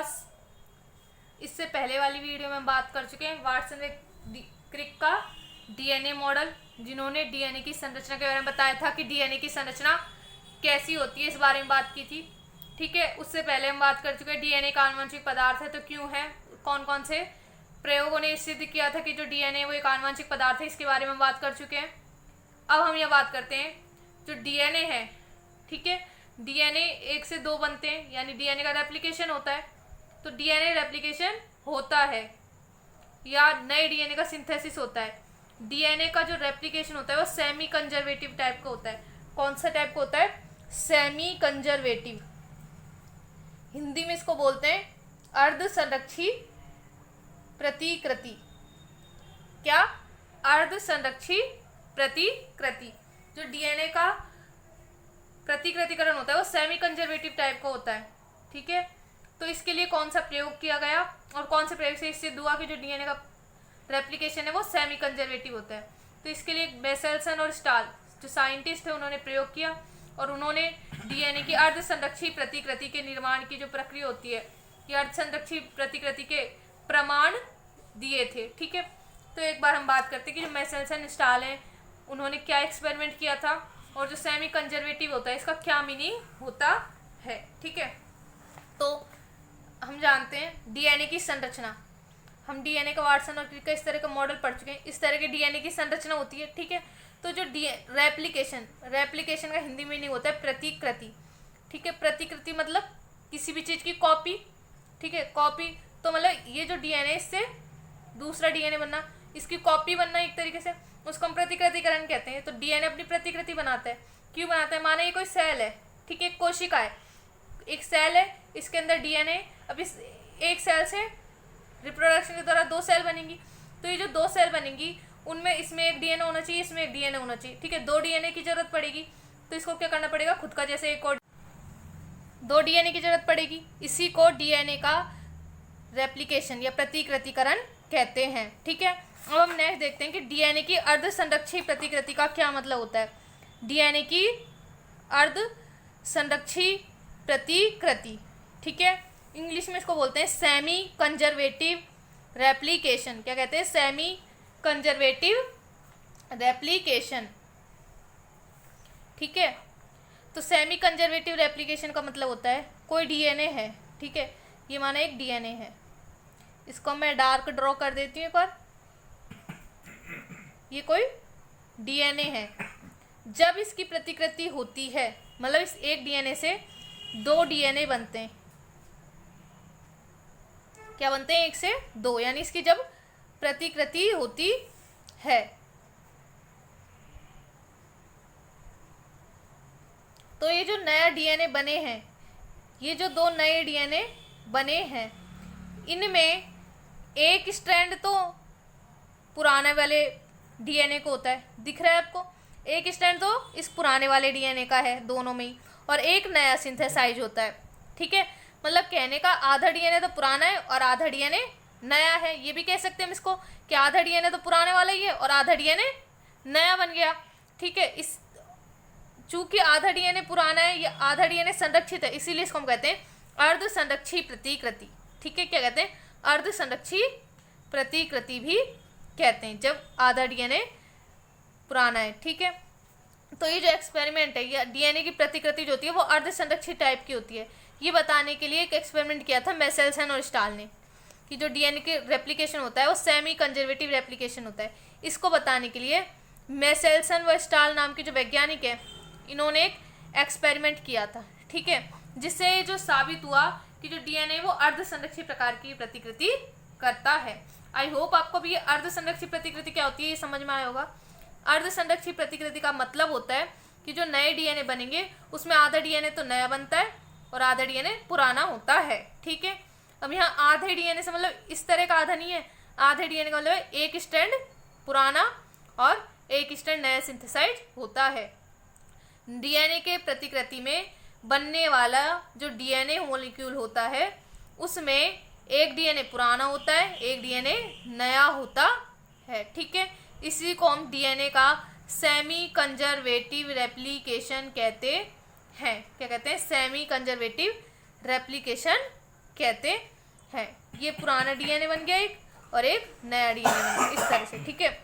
Class, इससे पहले वाली वीडियो में बात कर चुके हैं वाटसन व क्रिक का डीएनए मॉडल, जिन्होंने डीएनए की संरचना के बारे में बताया था कि डीएनए की संरचना कैसी होती है, इस बारे में बात की थी। ठीक है, उससे पहले हम बात कर चुके हैं डीएनए का आनुवंशिक पदार्थ है तो क्यों है, कौन कौन से प्रयोगों ने सिद्ध किया था कि जो डीएनए वो एक आनुवंशिक पदार्थ है, इसके बारे में बात कर चुके हैं। अब हम यह बात करते हैं जो डीएनए है, ठीक है, डीएनए 1 से 2 बनते हैं, यानी डीएनए का रेप्लिकेशन होता है। तो डीएनए रेप्लिकेशन होता है या नए डीएनए का सिंथेसिस होता है। डीएनए का जो रेप्लिकेशन होता है वो सेमी कंजर्वेटिव टाइप का होता है। कौन सा टाइप का होता है? Semi conservative. हिंदी में इसको बोलते हैं अर्ध संरक्षी प्रतिकृति। क्या? अर्ध संरक्षी प्रतिकृति। जो डीएनए का प्रतिकृतिकरण होता है वो सेमी कंजर्वेटिव टाइप का होता है। ठीक है, तो इसके लिए कौन सा प्रयोग किया गया और कौन से प्रयोग से इससे हुआ कि जो डीएनए का रेप्लिकेशन है वो सेमी कंजर्वेटिव होता है? तो इसके लिए बेसेल्सन और स्टाल जो साइंटिस्ट है उन्होंने प्रयोग किया और उन्होंने डीएनए की अर्ध संरक्षी प्रतिकृति के निर्माण की जो प्रक्रिया होती है, ये अर्ध संरक्षी प्रतिकृति के प्रमाण दिए थे। ठीक है, तो एक बार हम बात करते हैं कि जो बेसेल्सन स्टाल है उन्होंने क्या एक्सपेरिमेंट किया था और जो सेमी कंजर्वेटिव होता है इसका क्या मीनिंग होता है। ठीक है, तो हम जानते हैं डीएनए की संरचना। हम डीएनए का वाटसन और क्रिक का इस तरह का मॉडल पढ़ चुके हैं। इस तरह के डीएनए की संरचना होती है। ठीक है, तो जो रेप्लिकेशन का हिंदी मीनिंग होता है प्रतिकृति। ठीक है, प्रतिकृति मतलब किसी भी चीज़ की कॉपी। ठीक है, कॉपी तो मतलब ये जो डीएनए इससे दूसरा डीएनए बनना, इसकी कॉपी बनना एक तरीके से, उसको हम प्रतिकृतिकरण कहते हैं। तो डीएनए अपनी प्रतिकृति बनाता है। क्यों बनाता है? माना ये कोई सेल है, ठीक है, एक कोशिका है, एक सेल है, इसके अंदर डीएनए, अब इस एक सेल से रिप्रोडक्शन के द्वारा 2 सेल बनेंगी। तो ये जो 2 सेल बनेंगी उनमें इसमें एक डीएनए होना चाहिए, इसमें एक डीएनए होना चाहिए। ठीक है, 2 डीएनए की जरूरत पड़ेगी तो इसको क्या करना पड़ेगा? खुद का जैसे एक और 2 डीएनए की जरूरत पड़ेगी। इसी को डीएनए का रेप्लिकेशन या प्रतिकृतिकरण कहते हैं। ठीक है, अब हम नेक्स्ट देखते हैं कि डीएनए की अर्ध संरक्षी प्रतिकृति का क्या मतलब होता है। डीएनए की अर्ध संरक्षी प्रतिकृति, ठीक है, इंग्लिश में इसको बोलते हैं सेमी कंजर्वेटिव रेप्लिकेशन। क्या कहते हैं? Semi conservative replication. ठीक है, तो सेमी कंजर्वेटिव रेप्लिकेशन का मतलब होता है कोई डीएनए है, ठीक है, ये माना एक डीएनए है, इसको मैं डार्क ड्रॉ कर देती हूँ एक बार। ये कोई डीएनए है, जब इसकी प्रतिकृति होती है, मतलब इस एक डीएनए से 2 डीएनए बनते हैं। क्या बनते हैं? 1 से 2, यानी इसकी जब प्रतिकृति होती है तो ये जो नया डीएनए बने हैं, ये जो 2 नए डीएनए बने हैं, इनमें एक स्ट्रैंड तो पुराने वाले डीएनए को होता है, दिख रहा है आपको? एक स्ट्रैंड तो इस पुराने वाले डीएनए का है दोनों में ही, और एक नया सिंथेसाइज होता है। ठीक है, मतलब कहने का आधा डीएनए तो पुराना है और आधा डीएनए नया है। ये भी कह सकते हैं हम इसको कि आधा डीएनए तो पुराने वाला ही है और आधा डीएनए नया बन गया। ठीक है, इस चूंकि आधा डीएनए पुराना है या आधा डीएनए संरक्षित है, इसीलिए इसको हम कहते हैं अर्ध संरक्षी प्रतिकृति। ठीक है, क्या कहते हैं? अर्ध संरक्षी प्रतिकृति भी कहते हैं जब आधा डीएनए पुराना है। ठीक है, तो ये जो एक्सपेरिमेंट है, ये डीएनए की प्रतिकृति जो होती है वो अर्ध संरक्षित टाइप की होती है। ये बताने के लिए एक एक्सपेरिमेंट किया था बेसेल्सन और स्टाल ने कि जो डीएनए के रेप्लिकेशन होता है वो सेमी कंजर्वेटिव रेप्लिकेशन होता है। इसको बताने के लिए बेसेल्सन व स्टाल नाम के जो वैज्ञानिक है, इन्होंने एक एक्सपेरिमेंट किया था। ठीक है, जिससे जो साबित हुआ कि जो डीएनए वो अर्ध संरक्षित प्रकार की प्रतिकृति करता है। आई होप आपको भी ये अर्ध संरक्षित प्रतिकृति क्या होती है ये समझ में आया होगा। अर्ध संरक्षित प्रतिकृति का मतलब होता है कि जो नए डीएनए बनेंगे उसमें आधा डीएनए तो नया बनता है और आधा डीएनए पुराना होता है। ठीक है, अब यहाँ आधे डीएनए से मतलब इस तरह का आधा नहीं है, आधे डीएनए का मतलब एक स्ट्रैंड पुराना और एक स्ट्रैंड नया सिंथेसाइज होता है। डीएनए के प्रतिकृति में बनने वाला जो डीएनए मॉलिक्यूल होता है उसमें एक डीएनए पुराना होता है, एक डीएनए नया होता है। ठीक है, इसी को हम डीएनए का सेमी कंजर्वेटिव रेप्लिकेशन कहते हैं। क्या कहते हैं? सेमी कंजर्वेटिव रेप्लिकेशन कहते हैं। ये पुराना डीएनए बन गया एक, और एक नया डीएनए बन गया, इस तरह से। ठीक है,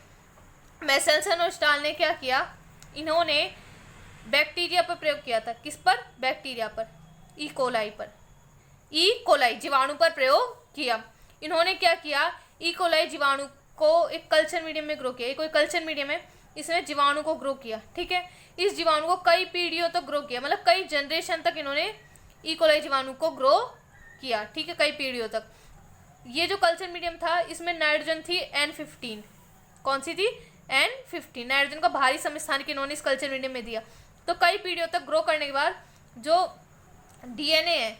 मेसेल्सन और स्टाल ने क्या किया, इन्होंने बैक्टीरिया पर प्रयोग किया था। किस पर? बैक्टीरिया पर, ई कोलाई पर, ई कोलाई जीवाणु पर प्रयोग किया। इन्होंने क्या किया, ई कोलाई जीवाणु को एक कल्चर मीडियम में ग्रो किया। ये कोई कल्चर मीडियम है, इसने जीवाणु को ग्रो किया। ठीक है, इस जीवाणु को कई पीढ़ियों तक ग्रो किया, मतलब कई जनरेशन तक इन्होंने ई कोलाई जीवाणु को ग्रो किया। ठीक है, कई पीढ़ियों तक। ये जो कल्चर मीडियम था, इसमें नाइट्रोजन थी N15। कौन सी थी? N15। नाइट्रोजन का भारी समस्थानिक इन्होंने इस कल्चर मीडियम में दिया। तो कई पीढ़ियों तक ग्रो करने के बाद जो डीएनए है,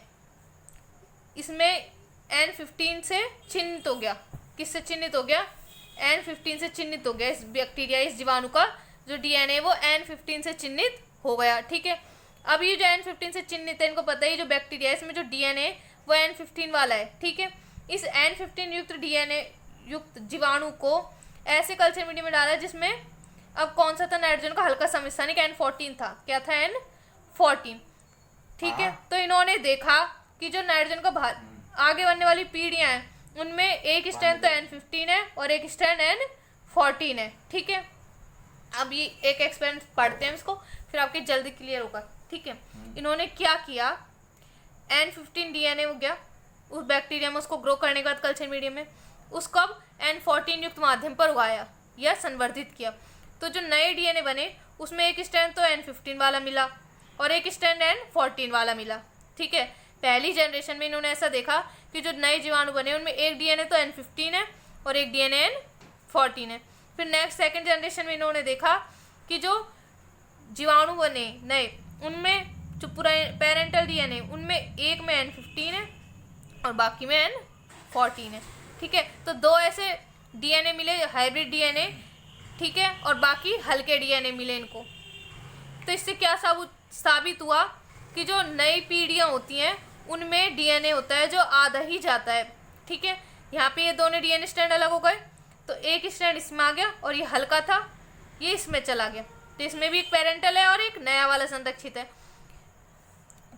इसमें N15 से चिन्हित हो गया। किससे चिन्हित हो गया? N15 से चिन्हित हो गया। इस बैक्टीरिया, इस जीवाणु का जो डीएनए है वो N15 से चिन्हित हो गया। ठीक है, अब ये जो N15 से चिन्हित है, इनको पता है ये जो बैक्टीरिया है इसमें जो डीएनए है वो N15 वाला है। ठीक है, इस N15 युक्त डीएनए युक्त जीवाणु को ऐसे कल्चर मीडियम में डाला जिसमें अब कौन सा था? नाइट्रोजन का हल्का समस्थानिक N14 था। क्या था? N14। ठीक है, तो इन्होंने देखा कि जो नाइट्रोजन का आगे बनने वाली पीढ़ियां हैं उनमें एक स्ट्रैंड तो N15 है और एक स्ट्रैंड N14 है। ठीक है, अब ये एक एक्सपेरिमेंट पढ़ते हैं इसको, फिर आपके जल्दी क्लियर होगा। ठीक है, इन्होंने क्या किया, N15 डीएनए हो गया उस बैक्टीरिया में, उसको ग्रो करने के बाद कल्चर मीडियम में, उसको अब N14 युक्त माध्यम पर उगाया या संवर्धित किया। तो जो नए डीएनए बने उसमें एक स्ट्रैंड तो N15 वाला मिला और एक स्ट्रैंड N14 वाला मिला। ठीक है, पहली जनरेशन में इन्होंने ऐसा देखा कि जो नए जीवाणु बने उनमें एक डीएनए तो N15 है और एक डीएनए N14 है। फिर नेक्स्ट सेकंड जनरेशन में इन्होंने देखा कि जो जीवाणु बने नए उनमें जो पुराने पेरेंटल डीएनए उनमें एक में N15 है और बाकी में N14 है। ठीक है, तो दो ऐसे डीएनए मिले हाइब्रिड डीएनए। ठीक है, और बाकी हल्के डीएनए मिले इनको। तो इससे क्या साबित हुआ कि जो नई पीढ़ियाँ होती हैं उनमें डीएनए होता है जो आधा ही जाता है। ठीक है, यहाँ पे ये दोनों डीएनए स्ट्रैंड अलग हो गए, तो एक स्ट्रैंड इसमें आ गया और ये हल्का था ये इसमें चला गया। तो इसमें भी एक पेरेंटल है और एक नया वाला संरक्षित है।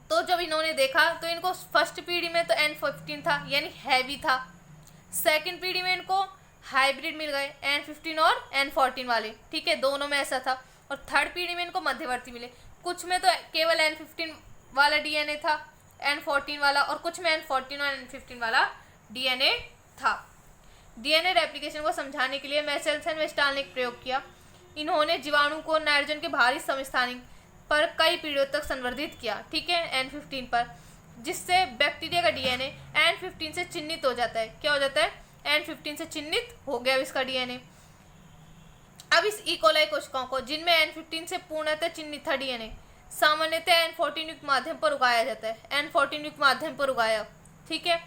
तो जब इन्होंने देखा तो इनको फर्स्ट पीढ़ी में तो N15 था यानी हैवी था, सेकंड पीढ़ी में इनको हाइब्रिड मिल गए N15 और N14 वाले। ठीक है, दोनों में ऐसा था। और थर्ड पीढ़ी में इनको मध्यवर्ती मिले, कुछ में तो केवल N15 वाला डीएनए था N14 वाला, और कुछ में N14 और N15 वाला डीएनए था। डीएनए रेप्लिकेशन को समझाने के लिए मेसेल्सन व स्टाल ने एक प्रयोग किया। इन्होंने जीवाणु को नाइट्रोजन के भारी समस्थानिक पर कई पीढ़ियों तक संवर्धित किया। ठीक है, N15 पर, जिससे बैक्टीरिया का डीएनए N15 से चिन्हित हो जाता है। क्या हो जाता है? N15 से चिन्हित हो गया इसका डीएनए। अब इस ई कोलाई कोशिकाओं को जिनमें N15 से पूर्णतः चिन्हित था डीएनए सामान्यतः N14 युक्त माध्यम पर उगाया जाता है। N14 युक्त माध्यम पर उगाया। ठीक है,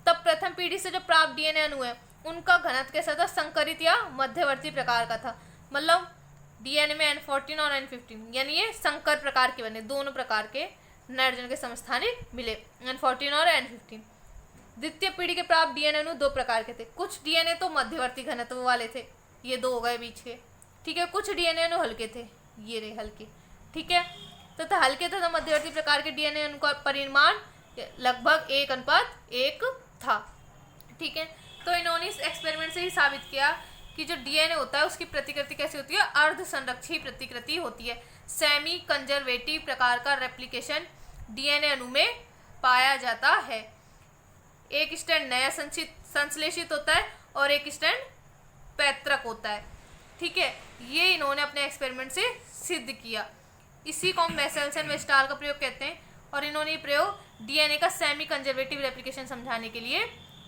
तब प्रथम पीढ़ी से जो प्राप्त डीएनए अणु है उनका घनत्व कैसा था? संकरित या मध्यवर्ती प्रकार का था। मतलब डीएनए में N14 और N15 यानी ये संकर प्रकार के बने, दोनों प्रकार के नाइट्रोजन के समस्थानिक मिले N14 और N15। द्वितीय पीढ़ी के प्राप्त डीएनए अणु दो प्रकार के थे। कुछ डीएनए तो मध्यवर्ती घनत्व वाले थे, ये दो हो गए बीच के। ठीक है, कुछ डीएनए अणु हल्के थे, ये रहे हल्के। ठीक है, तथा हल्के तथा मध्यवर्ती प्रकार के डीएनए अणु का परिमाण लगभग 1:1 था। ठीक है, तो इन्होंने इस एक्सपेरिमेंट से ही साबित किया कि जो डीएनए होता है उसकी प्रतिकृति कैसी होती है? अर्ध संरक्षी प्रतिकृति होती है। सेमी कंजर्वेटिव प्रकार का रेप्लिकेशन डीएनए अणु में पाया जाता है। एक स्ट्रैंड नया संश्लेषित होता है और एक स्ट्रैंड पैतृक होता है। ठीक है, ये इन्होंने अपने एक्सपेरिमेंट से सिद्ध किया। इसी को हम मेसेल्सन व स्टाल का प्रयोग कहते हैं, और इन्होंने ये प्रयोग डीएनए का सेमी कंजर्वेटिव रेप्लिकेशन समझाने के लिए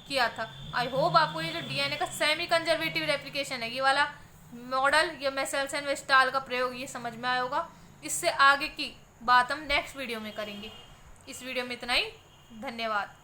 किया था। आई होप आपको ये जो डीएनए का सेमी कंजर्वेटिव रेप्लिकेशन है, ये वाला मॉडल या मेसेल्सन व स्टाल का प्रयोग ये समझ में आया होगा। इससे आगे की बात हम नेक्स्ट वीडियो में करेंगे। इस वीडियो में इतना ही, धन्यवाद।